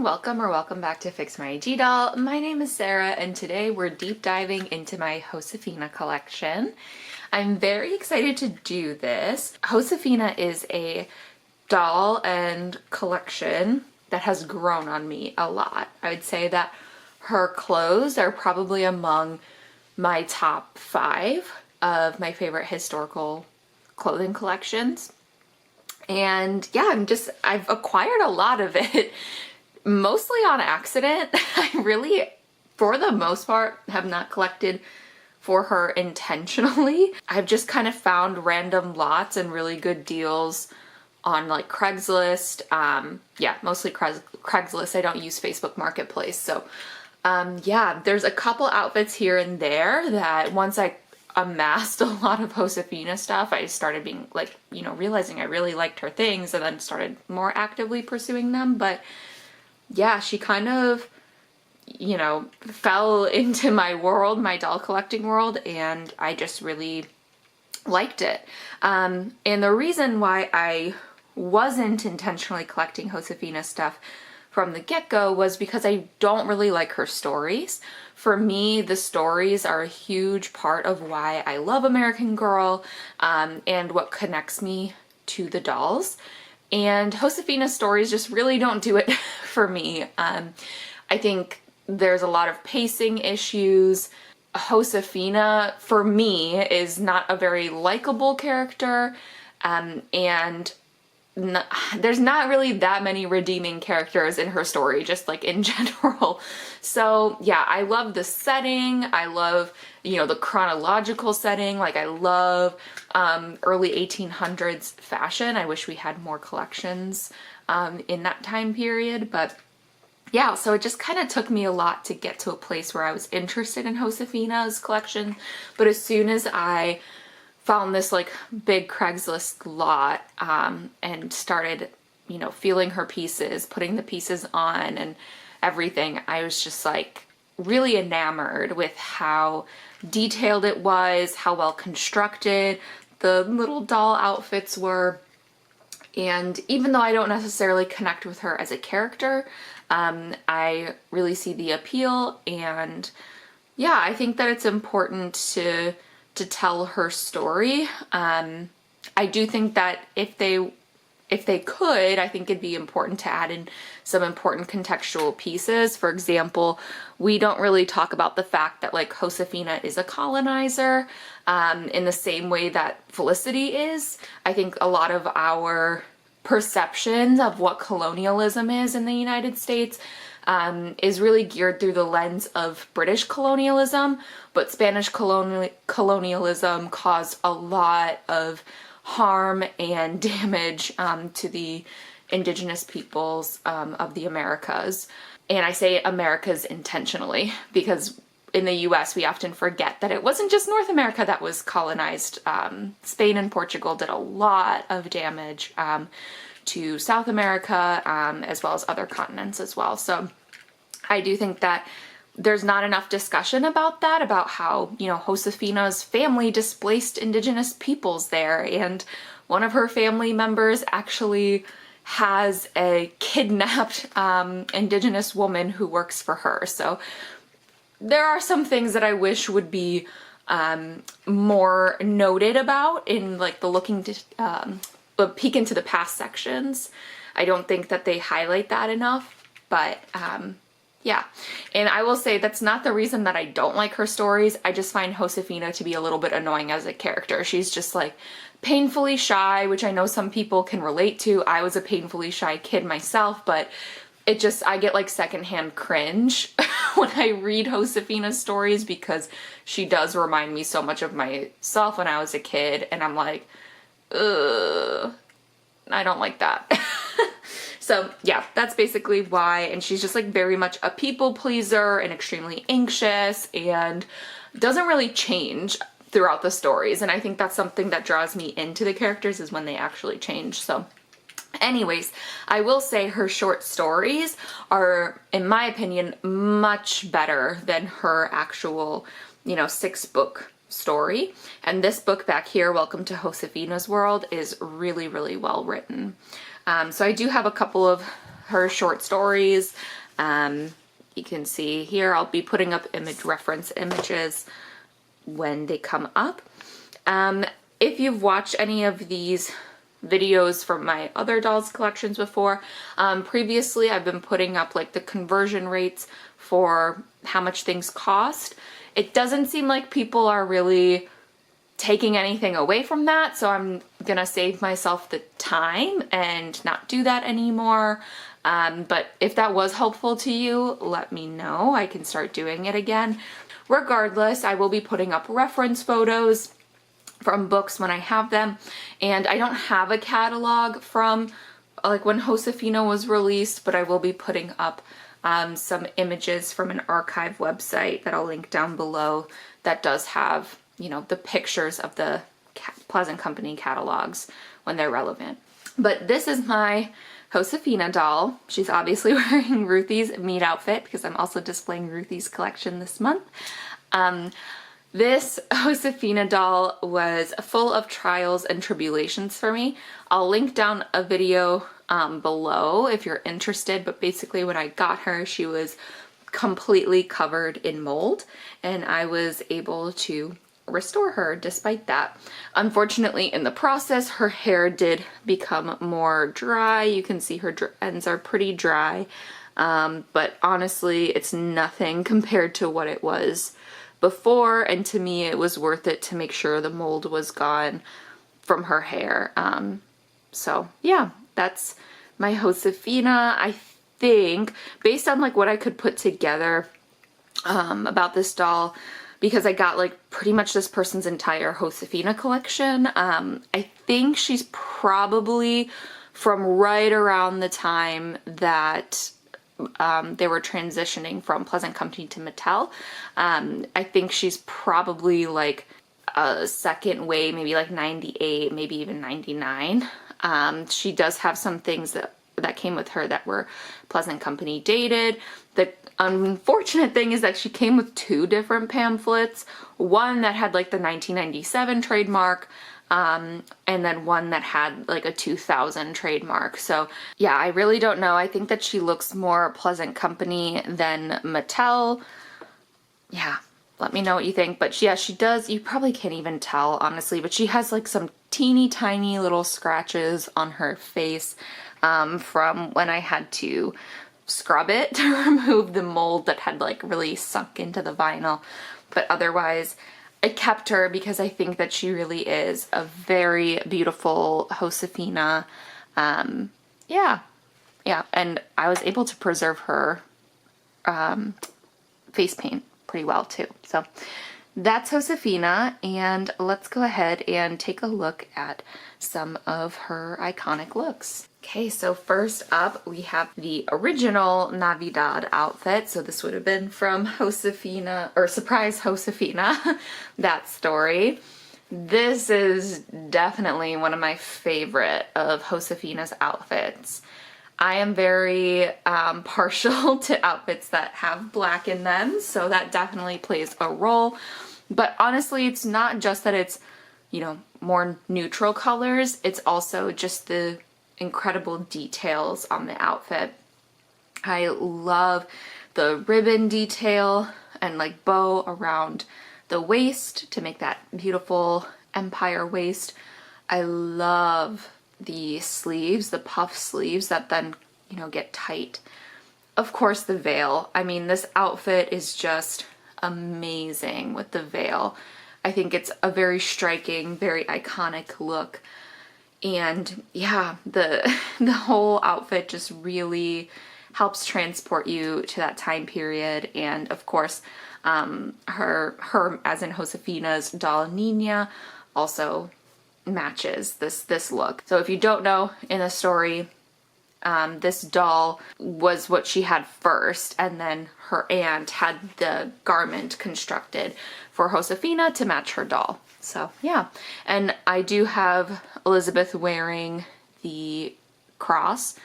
welcome or welcome back to Fix My IG Doll. My name is Sarah and today we're deep diving into my Josefina collection. I'm very excited to do this. Josefina is a doll and collection that has grown on me a lot. I would say that her clothes are probably among my top 5 of my favorite historical clothing collections. And yeah, I've acquired a lot of it, mostly on accident. I really, for the most part, have not collected for her intentionally. I've just kind of found random lots and really good deals on like Craigslist. Yeah, mostly Craigslist. I don't use Facebook Marketplace. So yeah, there's a couple outfits here and there that once I amassed a lot of Josefina stuff, I started being like, realizing I really liked her things and then started more actively pursuing them. But yeah, she kind of, fell into my world, my doll collecting world, and I just really liked it. And the reason why I wasn't intentionally collecting Josefina stuff from the get-go was because I don't really like her stories. For me, the stories are a huge part of why I love American Girl, and what connects me to the dolls. And Josefina's stories just really don't do it for me. I think there's a lot of pacing issues. Josefina, for me, is not a very likable character, and there's not really that many redeeming characters in her story, just like in general. So yeah, I love the setting. I love, the chronological setting. Like I love early 1800s fashion. I wish we had more collections in that time period. But yeah, so it just kind of took me a lot to get to a place where I was interested in Josefina's collection. But as soon as I found this like big Craigslist lot and started, feeling her pieces, putting the pieces on and everything, I was just like really enamored with how detailed it was, how well constructed the little doll outfits were. And even though I don't necessarily connect with her as a character, I really see the appeal. And yeah, I think that it's important to tell her story. I do think that if they could, I think it'd be important to add in some important contextual pieces. For example, we don't really talk about the fact that like Josefina is a colonizer in the same way that Felicity is. I think a lot of our perceptions of what colonialism is in the United States is really geared through the lens of British colonialism, but Spanish colonialism caused a lot of harm and damage to the indigenous peoples of the Americas. And I say Americas intentionally because in the US we often forget that it wasn't just North America that was colonized. Spain and Portugal did a lot of damage to South America, as well as other continents as well. So I do think that there's not enough discussion about that, about how, Josefina's family displaced indigenous peoples there. And one of her family members actually has a kidnapped indigenous woman who works for her. So there are some things that I wish would be more noted about in like the looking to a peek into the past sections. I don't think that they highlight that enough, but yeah. And I will say that's not the reason that I don't like her stories. I just find Josefina to be a little bit annoying as a character. She's just like painfully shy, which I know some people can relate to. I was a painfully shy kid myself, but I get like secondhand cringe when I read Josefina's stories because she does remind me so much of myself when I was a kid, and I'm like, ugh, I don't like that. So yeah, that's basically why. And she's just like very much a people pleaser and extremely anxious and doesn't really change throughout the stories. And I think that's something that draws me into the characters, is when they actually change. So anyways, I will say her short stories are, in my opinion, much better than her actual, 6-book story. And this book back here, Welcome to Josefina's World, is really, really well written. So I do have a couple of her short stories. You can see here, I'll be putting up image reference images when they come up. If you've watched any of these videos from my other dolls collections before, previously I've been putting up like the conversion rates for how much things cost. It doesn't seem like people are really taking anything away from that, so I'm gonna save myself the time and not do that anymore. But if that was helpful to you, let me know. I can start doing it again. Regardless, I will be putting up reference photos from books when I have them, and I don't have a catalog from like when Josefina was released, but I will be putting up some images from an archive website that I'll link down below that does have, you know, the pictures of the Pleasant Company catalogs when they're relevant. But this is my Josefina doll. She's obviously wearing Ruthie's meat outfit because I'm also displaying Ruthie's collection this month. This Josefina doll was full of trials and tribulations for me. I'll link down a video below if you're interested, but basically when I got her, she was completely covered in mold, and I was able to restore her despite that. Unfortunately, in the process, her hair did become more dry. You can see her ends are pretty dry, but honestly, it's nothing compared to what it was before, and to me, it was worth it to make sure the mold was gone from her hair. So yeah, that's my Josefina. I think, based on like what I could put together about this doll, because I got like pretty much this person's entire Josefina collection, I think she's probably from right around the time that they were transitioning from Pleasant Company to Mattel. I think she's probably like a second wave, maybe like 98, maybe even 99. She does have some things that came with her that were Pleasant Company dated. The unfortunate thing is that she came with two different pamphlets, one that had like the 1997 trademark, and then one that had like a 2000 trademark. So yeah, I really don't know. I think that she looks more Pleasant Company than Mattel. Yeah, let me know what you think. But yeah, she does, you probably can't even tell honestly, but she has like some teeny tiny little scratches on her face from when I had to scrub it to remove the mold that had like really sunk into the vinyl. But otherwise, I kept her because I think that she really is a very beautiful Josefina. Yeah, and I was able to preserve her face paint pretty well too. So that's Josefina, and let's go ahead and take a look at some of her iconic looks. Okay, so first up we have the original Navidad outfit. So this would have been from Josefina, or Surprise Josefina, that story. This is definitely one of my favorite of Josefina's outfits. I am very partial to outfits that have black in them, so that definitely plays a role. But honestly, it's not just that it's, you know, more neutral colors, it's also just the incredible details on the outfit. I love the ribbon detail and like bow around the waist to make that beautiful empire waist. I love the sleeves, the puff sleeves that then, you know, get tight. Of course, the veil. I mean, this outfit is just amazing with the veil. I think it's a very striking, very iconic look. And yeah, the whole outfit just really helps transport you to that time period. And of course, her as in Josefina's doll Nina also matches this look. So if you don't know, in the story, this doll was what she had first, and then her aunt had the garment constructed for Josefina to match her doll. So yeah, and I do have Elizabeth wearing the cross.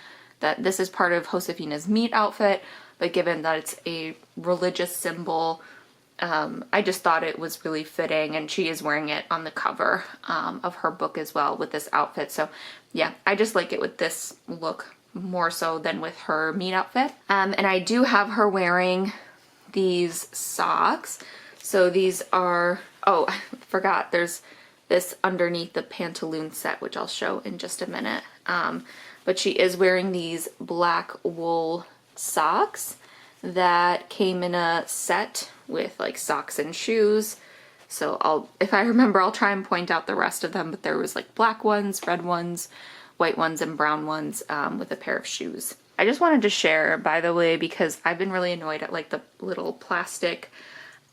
That this is part of Josefina's meat outfit, but given that it's a religious symbol, I just thought it was really fitting, and she is wearing it on the cover of her book as well with this outfit. So yeah, I just like it with this look more so than with her meet outfit. And I do have her wearing these socks. So these are, oh, I forgot, there's this underneath the pantaloon set, which I'll show in just a minute. But she is wearing these black wool socks that came in a set with like socks and shoes. So if I remember, I'll try and point out the rest of them, but there was like black ones, red ones, white ones, and brown ones with a pair of shoes. I just wanted to share, by the way, because I've been really annoyed at like the little plastic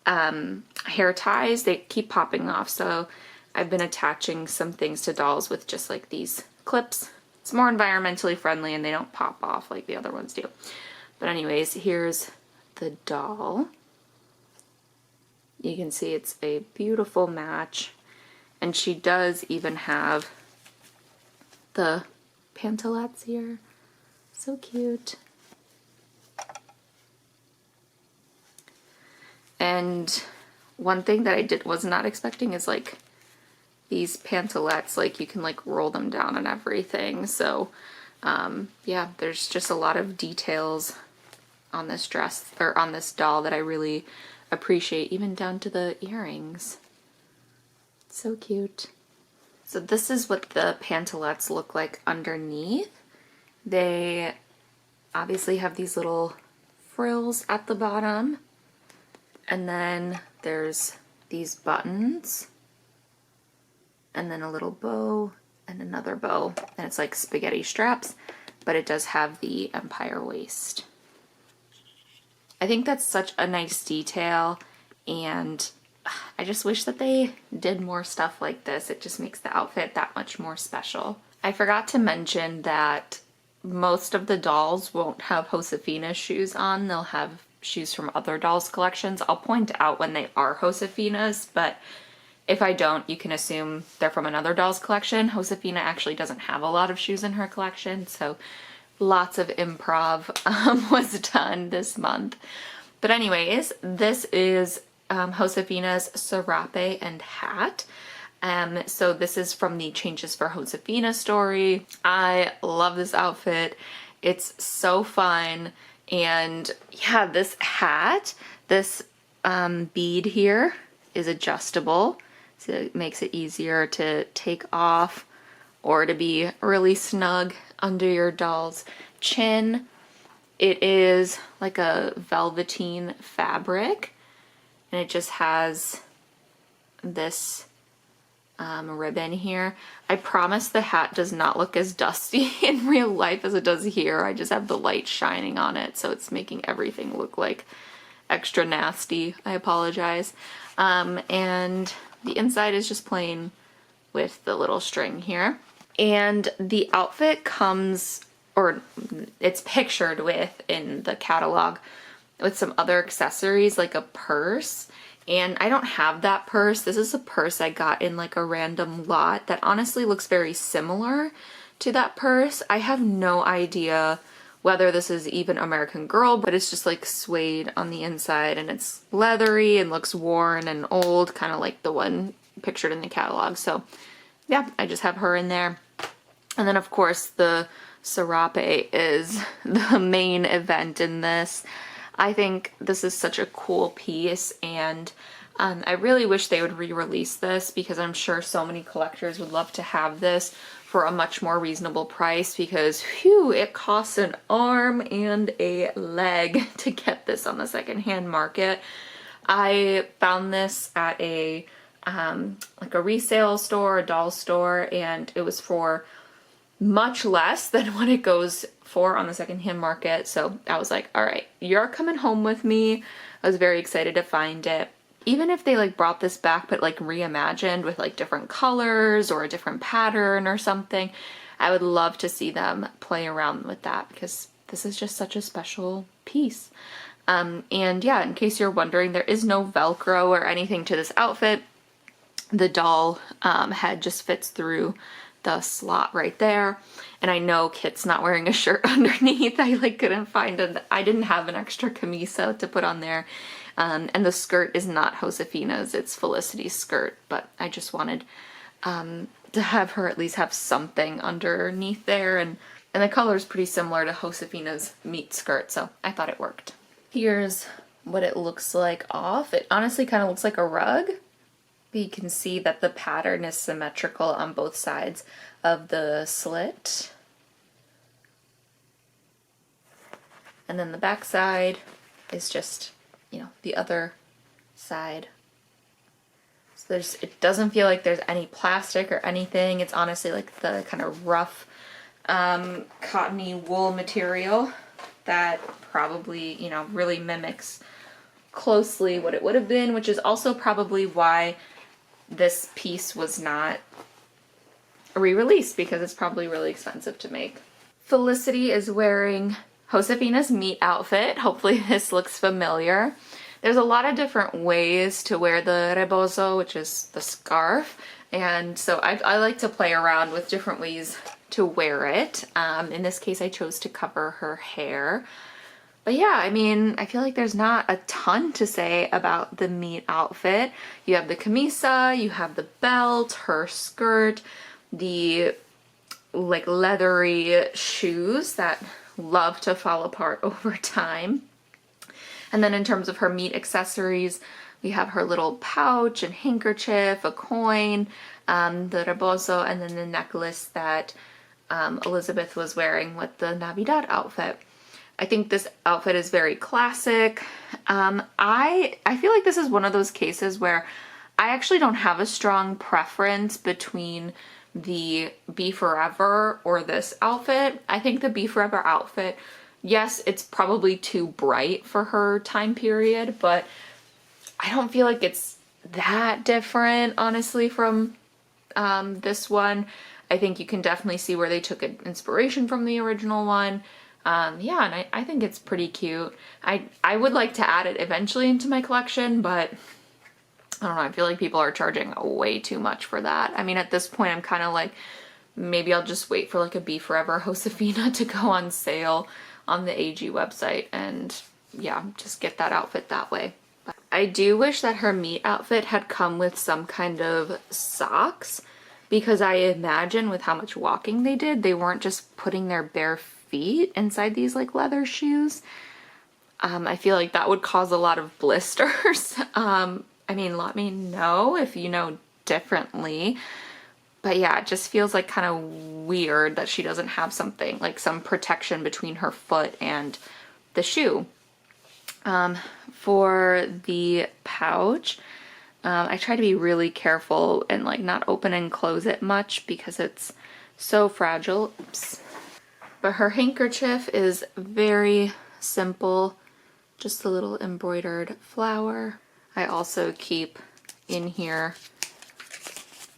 hair ties. They keep popping off, so I've been attaching some things to dolls with just like these clips. It's more environmentally friendly and they don't pop off like the other ones do. But anyways, here's the doll. You can see it's a beautiful match, and she does even have the pantalettes here. So cute. And one thing that I was not expecting is like these pantalettes, like you can like roll them down and everything. So yeah, there's just a lot of details on this dress, or on this doll, that I really appreciate, even down to the earrings. So cute. So this is what the pantalettes look like underneath. They obviously have these little frills at the bottom, and then there's these buttons, and then a little bow and another bow, and it's like spaghetti straps, but it does have the empire waist. I think that's such a nice detail, and I just wish that they did more stuff like this. It just makes the outfit that much more special. I forgot to mention that most of the dolls won't have Josefina's shoes on. They'll have shoes from other dolls' collections. I'll point out when they are Josefina's, but if I don't, you can assume they're from another doll's collection. Josefina actually doesn't have a lot of shoes in her collection, so lots of improv was done this month. But anyways, this is Josefina's Serape and hat. So this is from the Changes for Josefina story. I love this outfit. It's so fun. And yeah, this hat, this bead here is adjustable. So it makes it easier to take off or to be really snug under your doll's chin. It is like a velveteen fabric, and it just has this ribbon here. I promise the hat does not look as dusty in real life as it does here. I just have the light shining on it, so it's making everything look like extra nasty. I apologize. And the inside is just plain with the little string here. And the outfit comes, or it's pictured with in the catalog, with some other accessories like a purse. And I don't have that purse. This is a purse I got in like a random lot that honestly looks very similar to that purse. I have no idea whether this is even American Girl, but it's just like suede on the inside, and it's leathery and looks worn and old, kind of like the one pictured in the catalog. So yeah, I just have her in there. And then of course the Serape is the main event in this. I think this is such a cool piece, and I really wish they would re-release this, because I'm sure so many collectors would love to have this for a much more reasonable price, because whew, it costs an arm and a leg to get this on the secondhand market. I found this at a like a resale store, a doll store, and it was for much less than what it goes for on the secondhand market. So I was like, all right, you're coming home with me. I was very excited to find it. Even if they like brought this back but like reimagined with like different colors or a different pattern or something, I would love to see them play around with that, because this is just such a special piece. And yeah, in case you're wondering, there is no Velcro or anything to this outfit. The doll head just fits through the slot right there. And I know Kit's not wearing a shirt underneath. I like couldn't find it. I didn't have an extra camisa to put on there. And the skirt is not Josefina's, it's Felicity's skirt, but I just wanted to have her at least have something underneath there. And And the color is pretty similar to Josefina's meat skirt, so I thought it worked. Here's what it looks like off. It honestly kind of looks like a rug. You can see that the pattern is symmetrical on both sides of the slit. And then the back side is just, you know, the other side. So it doesn't feel like there's any plastic or anything. It's honestly like the kind of rough cottony wool material that probably, you know, really mimics closely what it would have been, which is also probably why this piece was not re-released, because it's probably really expensive to make. Felicity is wearing Josefina's meat outfit. Hopefully this looks familiar. There's a lot of different ways to wear the rebozo, which is the scarf, and so I like to play around with different ways to wear it. In this case I chose to cover her hair. But yeah, I mean, I feel like there's not a ton to say about the meat outfit. You have the camisa, you have the belt, her skirt, the like leathery shoes that love to fall apart over time. And then in terms of her meat accessories, we have her little pouch and handkerchief, a coin, the rebozo, and then the necklace that Elizabeth was wearing with the Navidad outfit. I think this outfit is very classic. I feel like this is one of those cases where I actually don't have a strong preference between the BeForever or this outfit. I think the BeForever outfit, yes, it's probably too bright for her time period, but I don't feel like it's that different, honestly, from this one. I think you can definitely see where they took inspiration from the original one. Yeah, and I think it's pretty cute. I would like to add it eventually into my collection, but I don't know, I feel like people are charging way too much for that. I mean, at this point, I'm kind of like, maybe I'll just wait for like a BeForever Josefina to go on sale on the AG website and yeah, just get that outfit that way. But I do wish that her meat outfit had come with some kind of socks, because I imagine with how much walking they did, they weren't just putting their bare feet inside these like leather shoes. I feel like that would cause a lot of blisters. I mean, let me know if you know differently. But yeah, it just feels like kind of weird that she doesn't have something, like some protection between her foot and the shoe. For the pouch, I try to be really careful and like not open and close it much because it's so fragile. Oops. But her handkerchief is very simple, just a little embroidered flower. I also keep in here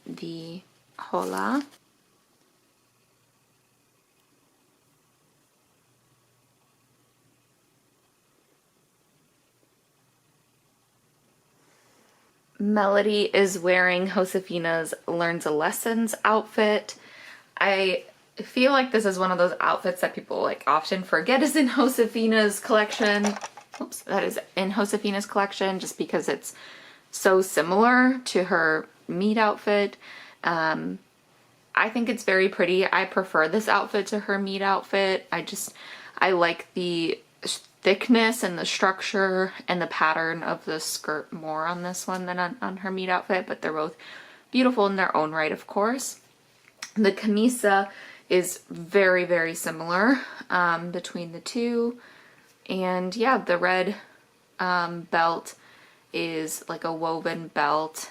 the hola. Melody is wearing Josefina's Learns a Lessons outfit. I feel like this is one of those outfits that people like often forget is in Josefina's collection. Oops, that is in Josefina's collection just because it's so similar to her meat outfit. I think it's very pretty. I prefer this outfit to her meat outfit. I like the thickness and the structure and the pattern of the skirt more on this one than on her meat outfit, but they're both beautiful in their own right, of course. The camisa is very, very similar between the two. And yeah, the red belt is like a woven belt,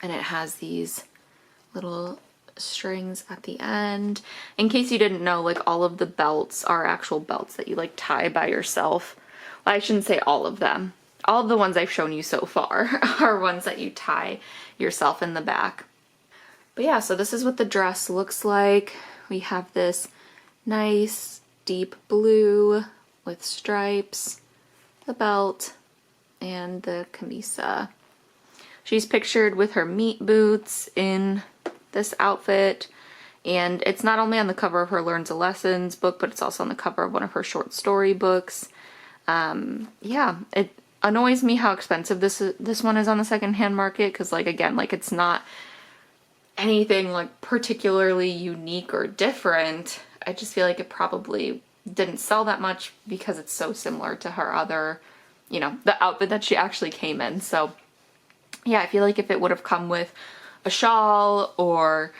and it has these little strings at the end. In case you didn't know, like all of the belts are actual belts that you like tie by yourself. Well, I shouldn't say all of them. All of the ones I've shown you so far are ones that you tie yourself in the back. But yeah, so this is what the dress looks like. We have this nice deep blue with stripes, the belt, and the camisa. She's pictured with her meat boots in this outfit, and it's not only on the cover of her Learns a Lessons book, but it's also on the cover of one of her short story books. Yeah, it annoys me how expensive this one is on the secondhand market, because like again, like it's not anything like particularly unique or different. I just feel like it probably didn't sell that much because it's so similar to her other, you know, the outfit that she actually came in. So yeah, I feel like if it would have come with a shawl or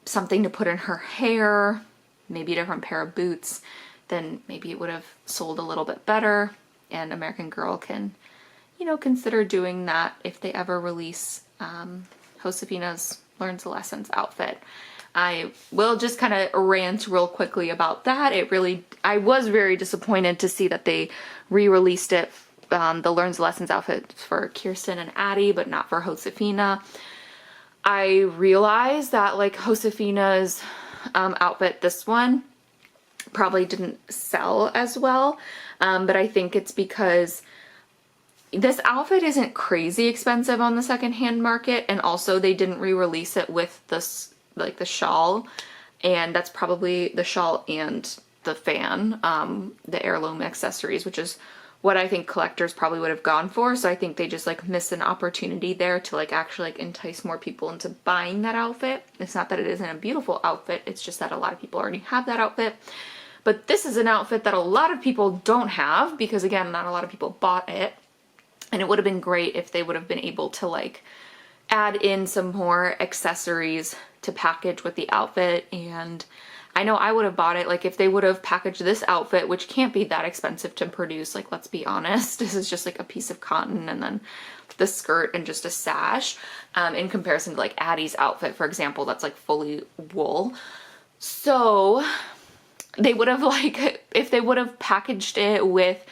something to put in her hair, maybe a different pair of boots, then maybe it would have sold a little bit better. And American Girl can, you know, consider doing that if they ever release Josefina's Learns the Lessons outfit. I will just kind of rant real quickly about that. I was very disappointed to see that they re-released it, the Learns the Lessons outfit for Kirsten and Addie, but not for Josefina. I realized that like Josefina's outfit, this one, probably didn't sell as well, but I think it's because this outfit isn't crazy expensive on the secondhand market, and also they didn't re-release it with this, like the shawl, and that's probably the shawl and the fan, the heirloom accessories, which is what I think collectors probably would have gone for. So I think they just like missed an opportunity there to like actually like entice more people into buying that outfit. It's not that it isn't a beautiful outfit, it's just that a lot of people already have that outfit. But this is an outfit that a lot of people don't have because, again, not a lot of people bought it. And it would have been great if they would have been able to like add in some more accessories to package with the outfit. And I know I would have bought it, like if they would have packaged this outfit, which can't be that expensive to produce, like let's be honest, this is just like a piece of cotton and then the skirt and just a sash, in comparison to like Addie's outfit, for example, that's like fully wool. So they would have like, if they would have packaged it with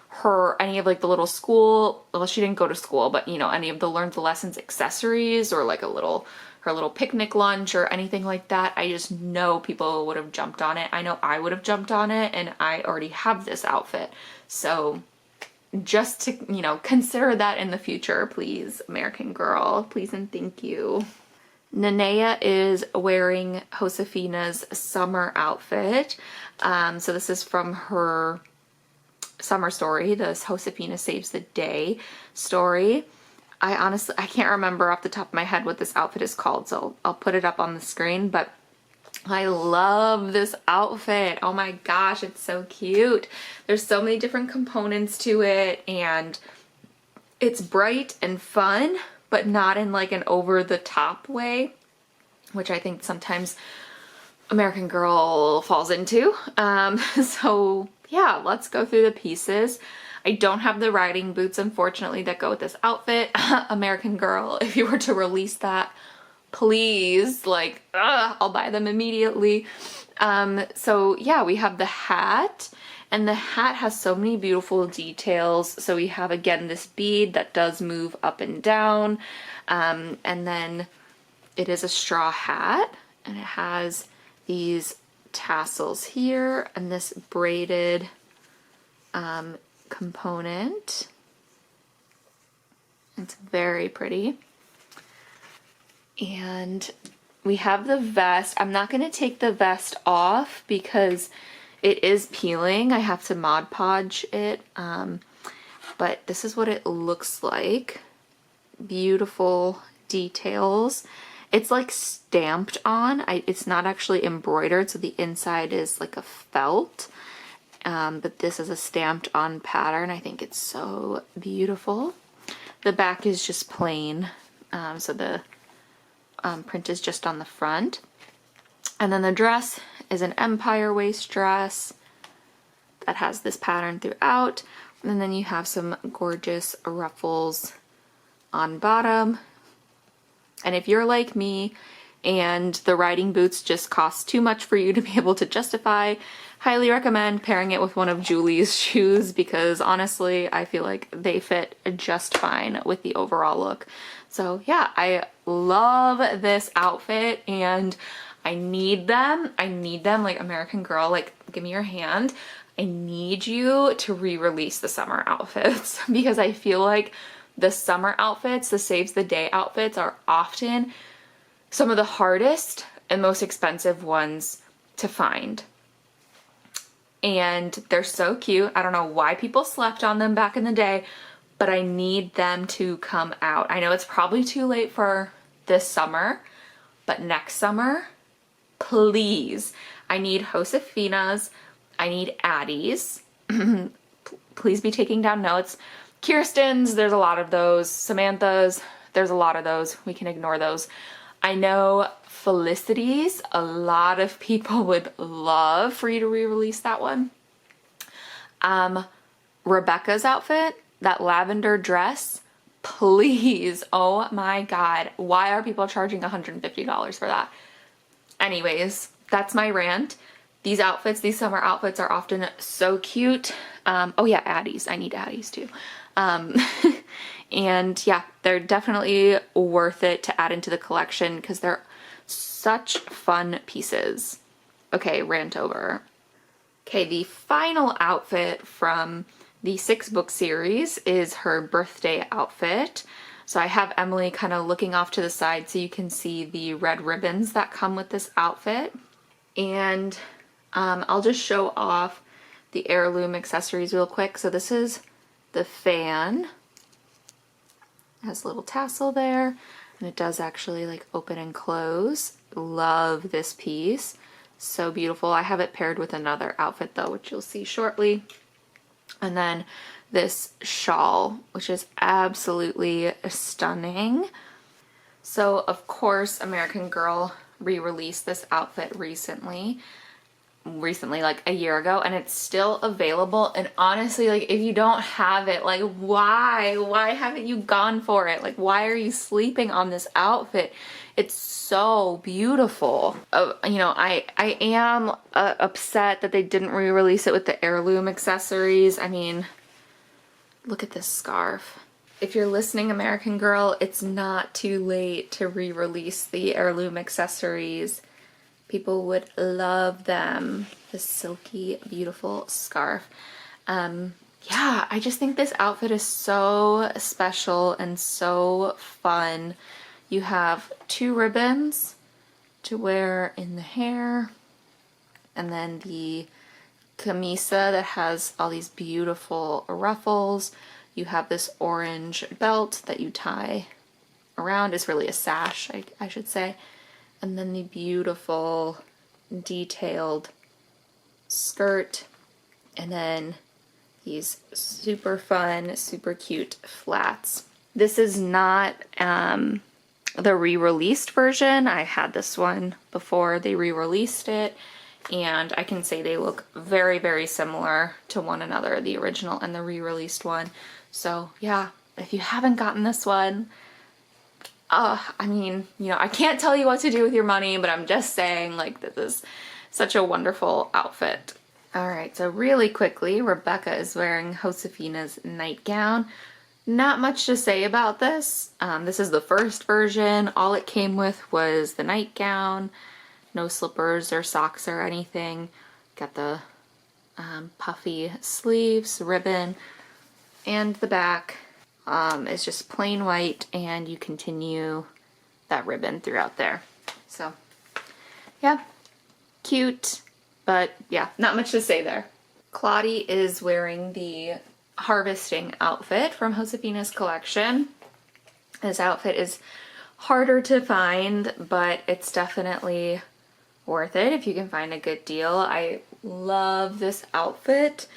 her, any of like the little school, well, she didn't go to school, but you know, any of the Learn the Lessons accessories or like her little picnic lunch or anything like that, I just know people would have jumped on it. I know I would have jumped on it, and I already have this outfit. So just to, you know, consider that in the future, please, American Girl, please and thank you. Nenea is wearing Josefina's summer outfit. So this is from her summer story, this Josefina Saves the Day story. I can't remember off the top of my head what this outfit is called, so I'll put it up on the screen, but I love this outfit. Oh my gosh, it's so cute. There's so many different components to it, and it's bright and fun, but not in like an over-the-top way, which I think sometimes American Girl falls into. So yeah, let's go through the pieces. I don't have the riding boots, unfortunately, that go with this outfit. American Girl, if you were to release that, please, like, I'll buy them immediately. So yeah, we have the hat, and the hat has so many beautiful details. So we have, again, this bead that does move up and down, and then it is a straw hat, and it has these tassels here and this braided component. It's very pretty. And we have the vest. I'm not going to take the vest off because it is peeling. I have to Mod Podge it. But this is what it looks like. Beautiful details. It's like stamped on. It's not actually embroidered, so the inside is like a felt. But this is a stamped on pattern. I think it's so beautiful. The back is just plain, so the print is just on the front. And then the dress is an empire waist dress that has this pattern throughout. And then you have some gorgeous ruffles on bottom. And if you're like me and the riding boots just cost too much for you to be able to justify, highly recommend pairing it with one of Julie's shoes, because honestly, I feel like they fit just fine with the overall look. So yeah, I love this outfit and I need them. I need them, like, American Girl, like, give me your hand. I need you to re-release the summer outfits because I feel like the summer outfits, the Saves the Day outfits, are often some of the hardest and most expensive ones to find. And they're so cute. I don't know why people slept on them back in the day, but I need them to come out. I know it's probably too late for this summer, But next summer, please, I need Josefina's, I need Addie's. Please be taking down notes. Kirsten's, there's a lot of those. Samantha's, there's a lot of those. We can ignore those. I know Felicity's, a lot of people would love for you to re-release that one. Rebecca's outfit, that lavender dress, please, oh my God, why are people charging $150 for that? Anyways, that's my rant. These outfits, these summer outfits are often so cute. Oh yeah, Addie's, I need Addie's too. And yeah, they're definitely worth it to add into the collection because they're such fun pieces. Okay, rant over. Okay, the final outfit from the 6-book series is her birthday outfit. So I have Emily kind of looking off to the side so you can see the red ribbons that come with this outfit. And I'll just show off the heirloom accessories real quick. So this is the fan. It has a little tassel there, and it does actually like open and close. Love this piece. So beautiful. I have it paired with another outfit though, which you'll see shortly. And then this shawl, which is absolutely stunning. So of course, American Girl re-released this outfit recently like a year ago, and it's still available. And honestly, like, if you don't have it, like, why haven't you gone for it? Like, why are you sleeping on this outfit? It's so beautiful. You know, I am upset that they didn't re-release it with the heirloom accessories. I mean, look at this scarf. If you're listening, American Girl, it's not too late to re-release the heirloom accessories. People would love them. This silky, beautiful scarf. Yeah, I just think this outfit is so special and so fun. You have 2 ribbons to wear in the hair, and then the camisa that has all these beautiful ruffles. You have this orange belt that you tie around. It's really a sash, I should say. And then the beautiful detailed skirt, and then these super fun, super cute flats. This is not the re-released version. I had this one before they re-released it, and I can say they look very, very similar to one another, the original and the re-released one. So yeah, if you haven't gotten this one, I mean, you know, I can't tell you what to do with your money, but I'm just saying, like, this is such a wonderful outfit. All right, so really quickly, Rebecca is wearing Josefina's nightgown. Not much to say about this. This is the first version. All it came with was the nightgown, no slippers or socks or anything. Got the puffy sleeves, ribbon, and the back. It's just plain white, and you continue that ribbon throughout there. So yeah, cute, but yeah, not much to say there. Claudie is wearing the harvesting outfit from Josefina's collection. This outfit is harder to find, but it's definitely worth it if you can find a good deal. I love this outfit.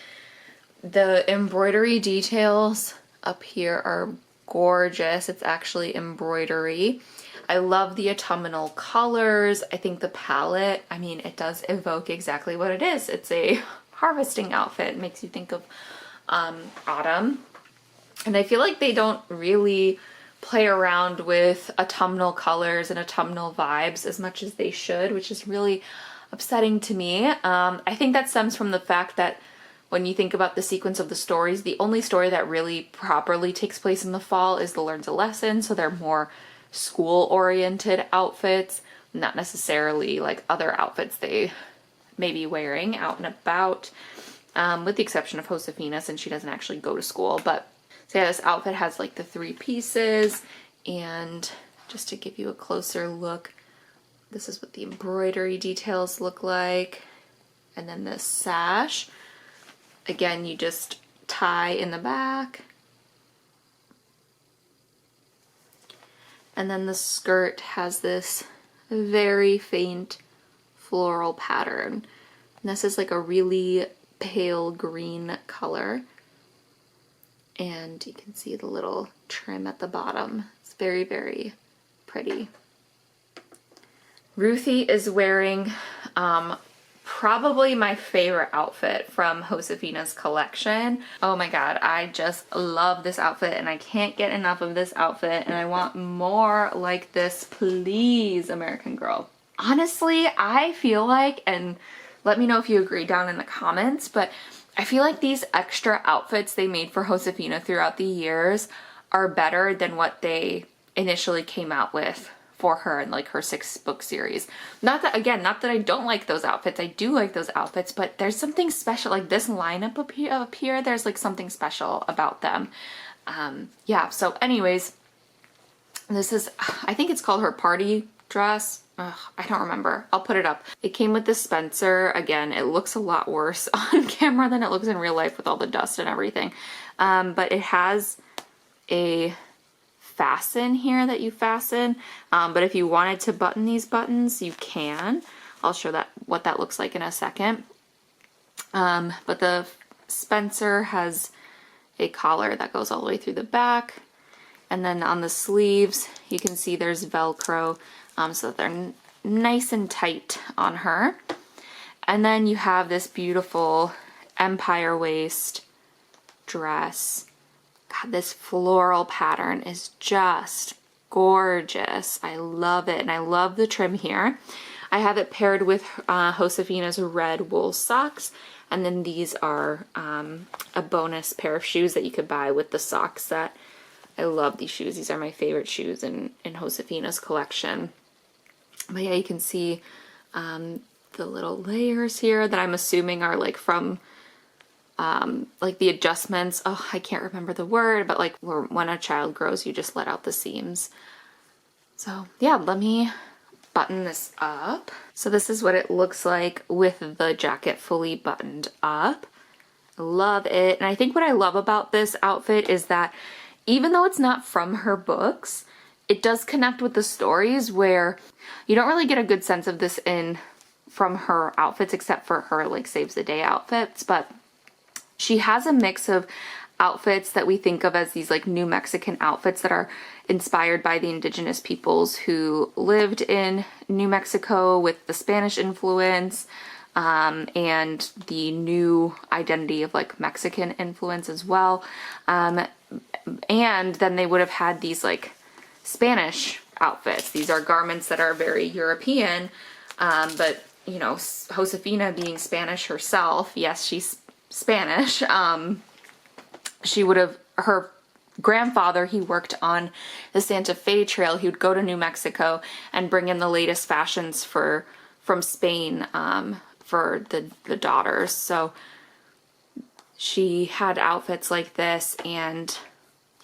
The embroidery details up here are gorgeous. It's actually embroidery. I love the autumnal colors. I think the palette, I mean, it does evoke exactly what it is. It's a harvesting outfit. It makes you think of autumn. And I feel like they don't really play around with autumnal colors and autumnal vibes as much as they should, which is really upsetting to me. I think that stems from the fact that when you think about the sequence of the stories, the only story that really properly takes place in the fall is the Learns a Lesson, so they're more school-oriented outfits, not necessarily like other outfits they may be wearing out and about, with the exception of Josefina, since she doesn't actually go to school. But so yeah, this outfit has like the 3 pieces, and just to give you a closer look, this is what the embroidery details look like, and then this sash. Again, you just tie in the back. And then the skirt has this very faint floral pattern. And this is like a really pale green color. And you can see the little trim at the bottom. It's very, very pretty. Ruthie is wearing probably my favorite outfit from Josefina's collection. Oh my god, I just love this outfit and I can't get enough of this outfit and I want more like this, please, American Girl. Honestly, I feel like, and let me know if you agree down in the comments, but I feel like these extra outfits they made for Josefina throughout the years are better than what they initially came out with for her in like her 6-book series. Not that, again, not that I don't like those outfits. I do like those outfits, but there's something special, like this lineup up here, there's like something special about them. Yeah, so anyways, this is, I think it's called her party dress. Ugh, I don't remember. I'll put it up. It came with this Spencer. Again, it looks a lot worse on camera than it looks in real life with all the dust and everything. But it has a fasten here that you fasten. But if you wanted to button these buttons, you can. I'll show that what that looks like in a second. But the Spencer has a collar that goes all the way through the back. And then on the sleeves, you can see there's Velcro, so that they're nice and tight on her. And then you have this beautiful empire waist dress. God, this floral pattern is just gorgeous. I love it, and I love the trim here. I have it paired with Josefina's red wool socks, and then these are a bonus pair of shoes that you could buy with the sock set. I love these shoes. These are my favorite shoes in Josefina's collection. But yeah, you can see the little layers here that I'm assuming are like from like the adjustments. Oh, I can't remember the word, but like when a child grows, you just let out the seams. So yeah, let me button this up. So this is what it looks like with the jacket fully buttoned up. Love it. And I think what I love about this outfit is that even though it's not from her books, it does connect with the stories where you don't really get a good sense of this from her outfits except for her like saves the day outfits, but she has a mix of outfits that we think of as these like New Mexican outfits that are inspired by the indigenous peoples who lived in New Mexico with the Spanish influence, and the new identity of like Mexican influence as well. And then they would have had these like Spanish outfits. These are garments that are very European, but you know, Josefina being Spanish herself, yes, she's Spanish, she would have, her grandfather, he worked on the Santa Fe Trail. He would go to New Mexico and bring in the latest fashions from Spain for the daughters. So she had outfits like this, and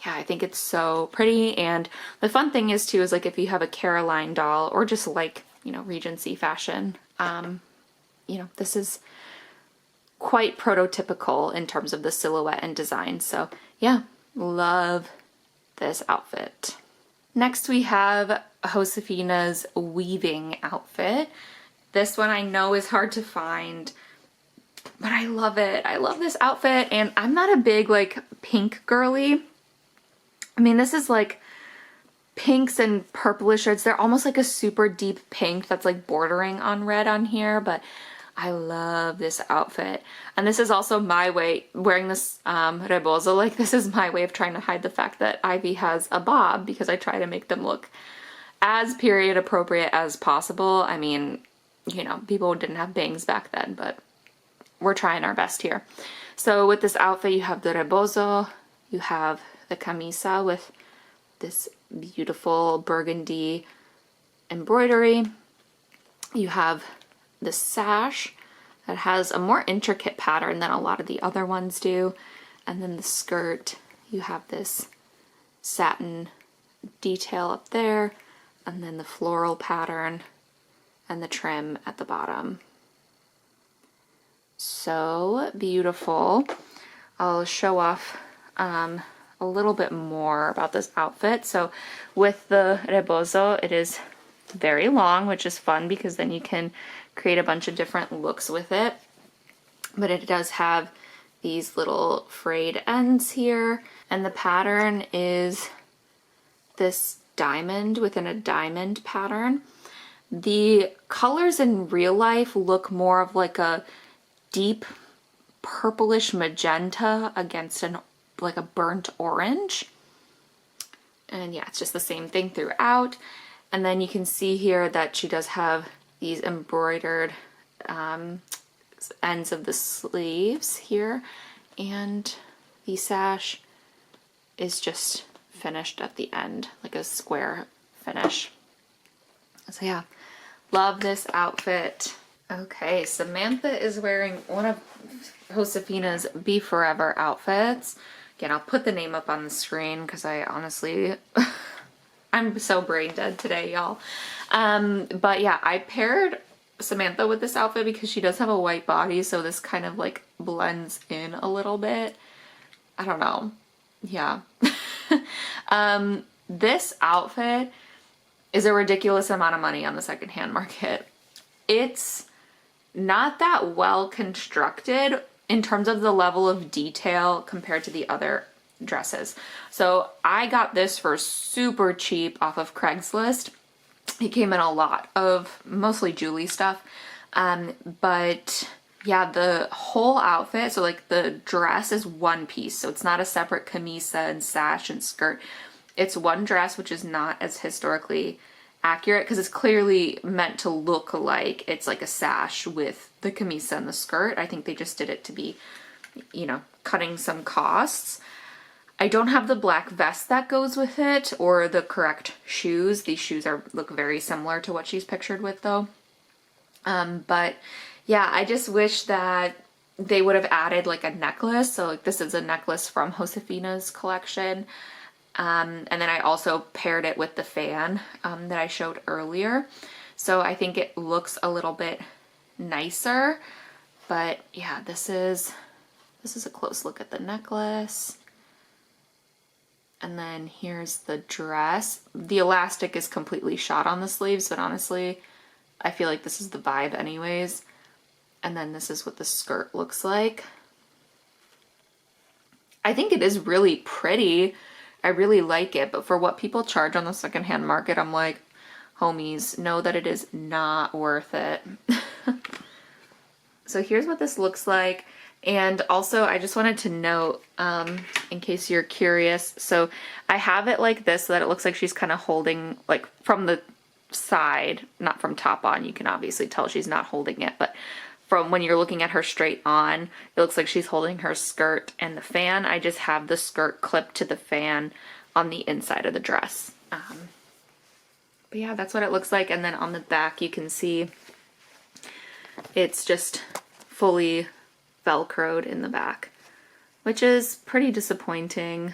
yeah, I think it's so pretty. And the fun thing is too, is like if you have a Caroline doll or just like, you know, Regency fashion, you know, this is quite prototypical in terms of the silhouette and design. So yeah, love this outfit. Next we have Josefina's weaving outfit. This one I know is hard to find, but I love it. I love this outfit, and I'm not a big like pink girly. I mean, this is like pinks and purplish reds. They're almost like a super deep pink that's like bordering on red on here, but I love this outfit. And this is also my way, wearing this rebozo, like this is my way of trying to hide the fact that Ivy has a bob, because I try to make them look as period appropriate as possible. I mean, you know, people didn't have bangs back then, but we're trying our best here. So with this outfit, you have the rebozo, you have the camisa with this beautiful burgundy embroidery. You have the sash that has a more intricate pattern than a lot of the other ones do. And then the skirt, you have this satin detail up there, and then the floral pattern and the trim at the bottom. So beautiful. I'll show off a little bit more about this outfit. So with the rebozo, it is very long, which is fun because then you can create a bunch of different looks with it. But it does have these little frayed ends here, and the pattern is this diamond within a diamond pattern. The colors in real life look more of like a deep purplish magenta against like a burnt orange. And yeah, it's just the same thing throughout. And then you can see here that she does have these embroidered ends of the sleeves here, and the sash is just finished at the end, like a square finish. So yeah, love this outfit. Okay, Samantha is wearing one of Josefina's BeForever outfits. Again, I'll put the name up on the screen because I honestly, I'm so brain dead today, y'all. But yeah, I paired Samantha with this outfit because she does have a white body, so this kind of like blends in a little bit. I don't know. Yeah. This outfit is a ridiculous amount of money on the secondhand market. It's not that well constructed in terms of the level of detail compared to the other dresses. So I got this for super cheap off of Craigslist. It came in a lot of mostly Julie stuff. But yeah, the whole outfit, so like the dress is one piece. So it's not a separate camisa and sash and skirt. It's one dress, which is not as historically accurate because it's clearly meant to look like it's like a sash with the camisa and the skirt. I think they just did it to be, you know, cutting some costs. I don't have the black vest that goes with it or the correct shoes. These shoes look very similar to what she's pictured with though. But yeah, I just wish that they would have added like a necklace. So like this is a necklace from Josefina's collection. And then I also paired it with the fan that I showed earlier. So I think it looks a little bit nicer. But yeah, this is a close look at the necklace. And then here's the dress. The elastic is completely shot on the sleeves, but honestly, I feel like this is the vibe anyways. And then this is what the skirt looks like. I think it is really pretty. I really like it, but for what people charge on the secondhand market, I'm like, homies, know that it is not worth it. So here's what this looks like. And also, I just wanted to note, in case you're curious, so I have it like this so that it looks like she's kind of holding, like from the side, not from top on. You can obviously tell she's not holding it, but from when you're looking at her straight on, it looks like she's holding her skirt and the fan. I just have the skirt clipped to the fan on the inside of the dress. But yeah, that's what it looks like. And then on the back, you can see it's just fully Velcroed in the back, which is pretty disappointing,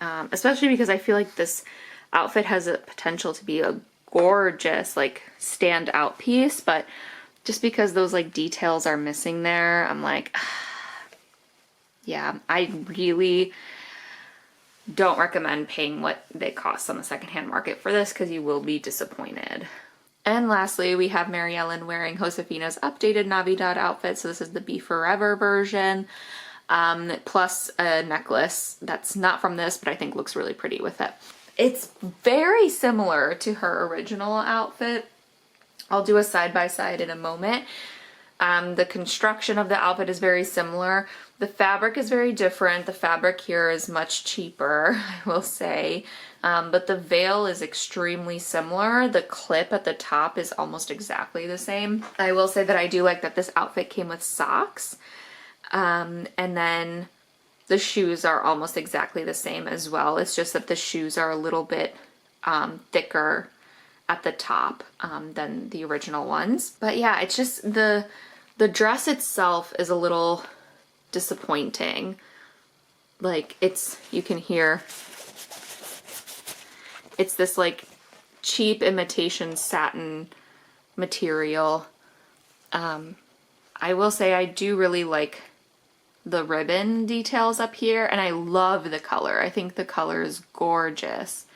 especially because I feel like this outfit has a potential to be a gorgeous like standout piece, but just because those like details are missing there, I'm like, yeah, I really don't recommend paying what they cost on the secondhand market for this because you will be disappointed. And lastly, we have Mary Ellen wearing Josefina's updated Navidad outfit. So this is the BeForever version, plus a necklace that's not from this, but I think looks really pretty with it. It's very similar to her original outfit. I'll do a side-by-side in a moment. The construction of the outfit is very similar. The fabric is very different. The fabric here is much cheaper, I will say. But the veil is extremely similar. The clip at the top is almost exactly the same. I will say that I do like that this outfit came with socks. And then the shoes are almost exactly the same as well. It's just that the shoes are a little bit thicker at the top than the original ones. But yeah, it's just the dress itself is a little disappointing. Like you can hear it's this like cheap imitation satin material. I will say I do really like the ribbon details up here, and I love the color. I think the color is gorgeous.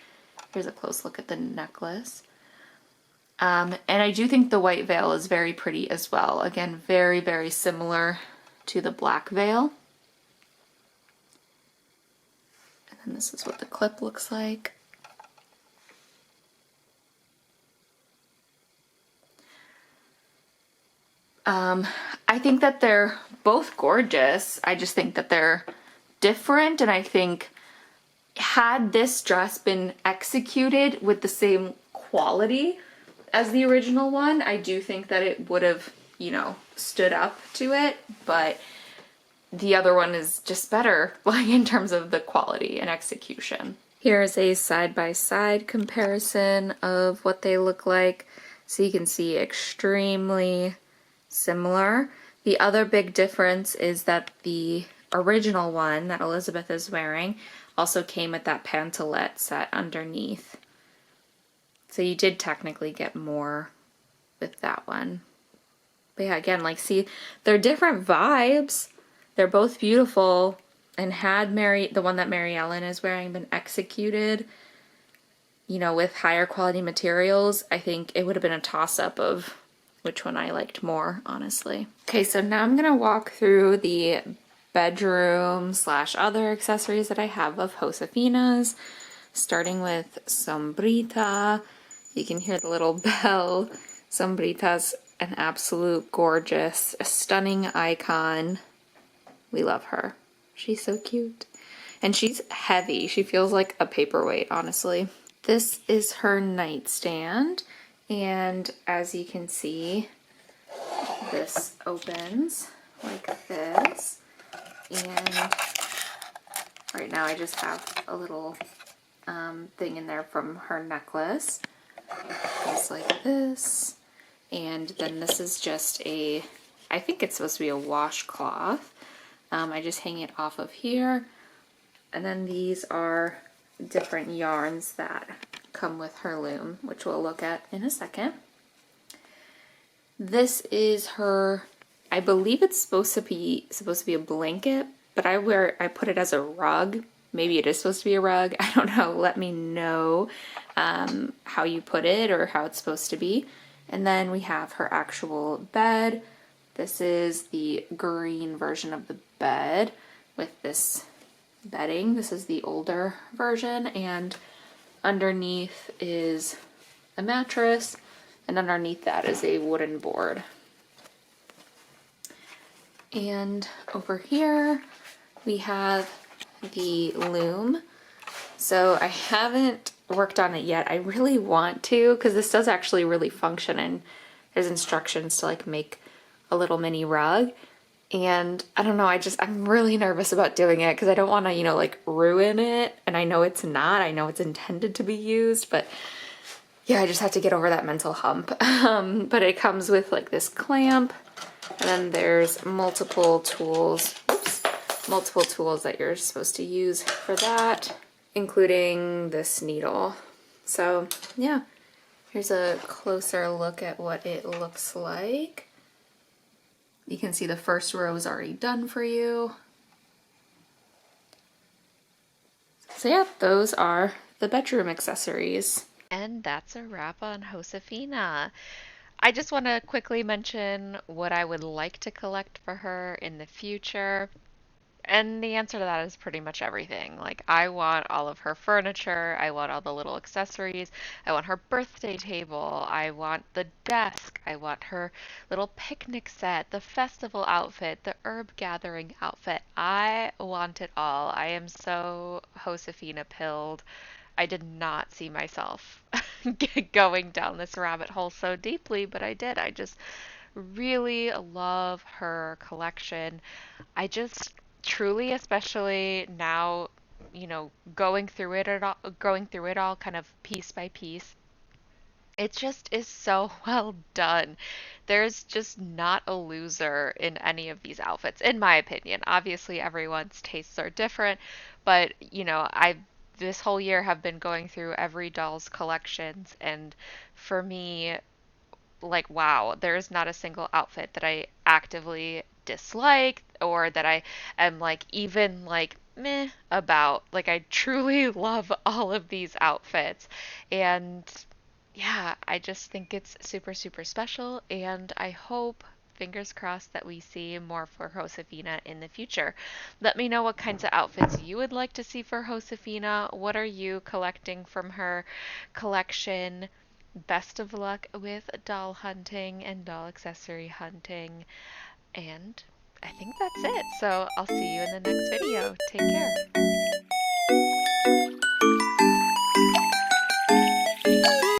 Here's a close look at the necklace. And I do think the white veil is very pretty as well. Again, very, very similar to the black veil. And then this is what the clip looks like. I think that they're both gorgeous. I just think that they're different, and I think had this dress been executed with the same quality as the original one, I do think that it would have, you know, stood up to it, but the other one is just better, like in terms of the quality and execution. Here's a side-by-side comparison of what they look like. So you can see extremely similar. The other big difference is that the original one that Elizabeth is wearing also came with that pantalette set underneath. So you did technically get more with that one. But yeah, again, like, see, they're different vibes. They're both beautiful, and had the one that Mary Ellen is wearing been executed, you know, with higher quality materials, I think it would have been a toss-up of which one I liked more, honestly. Okay, so now I'm gonna walk through the bedroom / other accessories that I have of Josefina's, starting with Sombrita. You can hear the little bell. Sombrita's an absolute gorgeous, a stunning icon. We love her. She's so cute. And she's heavy. She feels like a paperweight, honestly. This is her nightstand. And as you can see, this opens like this. And right now I just have a little thing in there from her necklace. Just like this. And then this is just I think it's supposed to be a washcloth. I just hang it off of here. And then these are different yarns that come with her loom, which we'll look at in a second. This is her, I believe it's supposed to be a blanket, but I put it as a rug. Maybe it is supposed to be a rug. I don't know. Let me know how you put it or how it's supposed to be. And then we have her actual bed. This is the green version of the bed with this bedding. This is the older version, and underneath is a mattress, and underneath that is a wooden board. And over here we have the loom. So I haven't worked on it yet. I really want to, because this does actually really function, and there's instructions to like make a little mini rug. And I don't know, I'm really nervous about doing it because I don't want to, you know, like ruin it. And I know it's not, I know it's intended to be used, but yeah, I just have to get over that mental hump. But it comes with like this clamp, and then there's multiple tools that you're supposed to use for that, including this needle. So yeah, here's a closer look at what it looks like. You can see the first row is already done for you. So yeah, those are the bedroom accessories. And that's a wrap on Josefina. I just want to quickly mention what I would like to collect for her in the future. And the answer to that is pretty much everything. Like, I want all of her furniture, I want all the little accessories, I want her birthday table, I want the desk, I want her little picnic set, the festival outfit, the herb gathering outfit. I want it all. I am so Josefina pilled. I did not see myself going down this rabbit hole so deeply, but I did. I just really love her collection. I just truly, especially now, you know, going through it all kind of piece by piece, it just is so well done. There's just not a loser in any of these outfits, in my opinion. Obviously, everyone's tastes are different, but you know, I this whole year have been going through every doll's collections, and for me, like, wow, there is not a single outfit that I actively dislike or that I am like even like meh about. Like, I truly love all of these outfits. And yeah, I just think it's super, super special, and I hope, fingers crossed, that we see more for Josefina in the future. Let me know what kinds of outfits you would like to see for Josefina. What are you collecting from her collection? Best of luck with doll hunting and doll accessory hunting. And I think that's it. So I'll see you in the next video. Take care.